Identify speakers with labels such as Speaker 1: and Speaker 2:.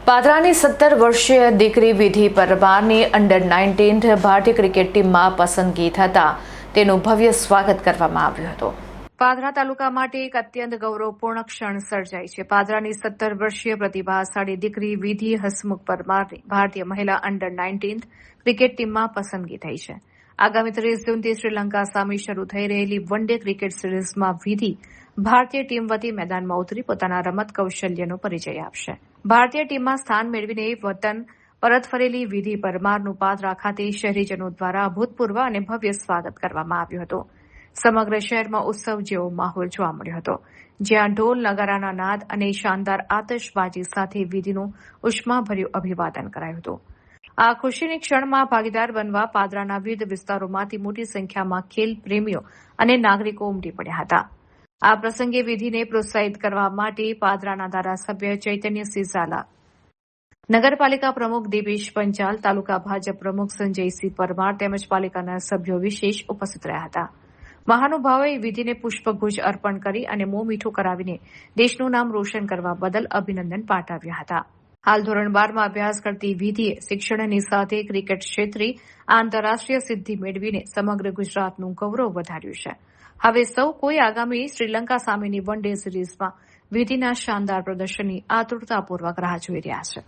Speaker 1: પાદરાની 17 વર્ષીય દીકરી વિધિ પરમારની અંડર-19 ભારતીય ક્રિકેટ ટીમમાં પસંદગી થતા તેનું ભવ્ય સ્વાગત કરવામાં આવ્યું હતું. પાદરા તાલુકા માટે એક અત્યંત ગૌરવપૂર્ણ ક્ષણ સર્જાઈ છે. પાદરાની 17 વર્ષીય પ્રતિભાશાળી દીકરી વિધિ હસમુખ પરમારની ભારતીય મહિલા અંડર-19 ક્રિકેટ ટીમમાં પસંદગી થઈ છે. આગામી 30 જૂનથી શ્રીલંકા સામે શરૂ થઈ રહેલી વન ડે ક્રિકેટ સિરીઝમાં વિધિ ભારતીય ટીમ વતી મેદાનમાં ઉતરી પોતાના રમત કૌશલ્યનો પરિચય આપશે. ભારતીય ટીમમાં સ્થાન મેળવીને વતન પરત ફરેલી વિધિ પરમારનું પાદરા ખાતે શહેરીજનો દ્વારા અભૂતપૂર્વ અને ભવ્ય સ્વાગત કરવામાં આવ્યું હતું. સમગ્ર શહેરમાં ઉત્સવ જેવો માહોલ જોવા મળ્યો હતો, જ્યાં ઢોલ નગારાના નાદ અને શાનદાર આતશબાજી સાથે વિધિનું ઉષ્માભર્યું અભિવાદન કરાયું હતું. આ ખુશીની ક્ષણમાં ભાગીદાર બનવા પાદરાના વિવિધ વિસ્તારોમાંથી મોટી સંખ્યામાં ખેલ પ્રેમીઓ અને નાગરિકો ઉમટી પડ્યા હતા. આ પ્રસંગે વિધિને પ્રોત્સાહિત કરવા માટે પાદરાના ધારાસભ્ય ચૈતન્યસિંહ ઝાલા, નગરપાલિકા પ્રમુખ દિવેશ પંચાલ, તાલુકા ભાજપ પ્રમુખ સંજયસિંહ પરમાર તેમજ પાલિકાના સભ્યો વિશેષ ઉપસ્થિત રહ્યા હતા. મહાનુભાવોએ વિધિને પુષ્પગુચ્છ અર્પણ કરી અને મોં મીઠું કરાવીને દેશનું નામ રોશન કરવા બદલ અભિનંદન પાઠવ્યા હતા. હાલ ધોરણ 12માં અભ્યાસ કરતી વિધિએ શિક્ષણની સાથે ક્રિકેટ ક્ષેત્રે આંતરરાષ્ટ્રીય સિદ્ધિ મેળવીને સમગ્ર ગુજરાતનું ગૌરવ વધાર્યું છે. હવે સૌ કોઈ આગામી શ્રીલંકા સામેની વન ડે સિરીઝમાં વિધિના શાનદાર પ્રદર્શનની આતુરતાપૂર્વક રાહ જોઈ રહ્યા છે.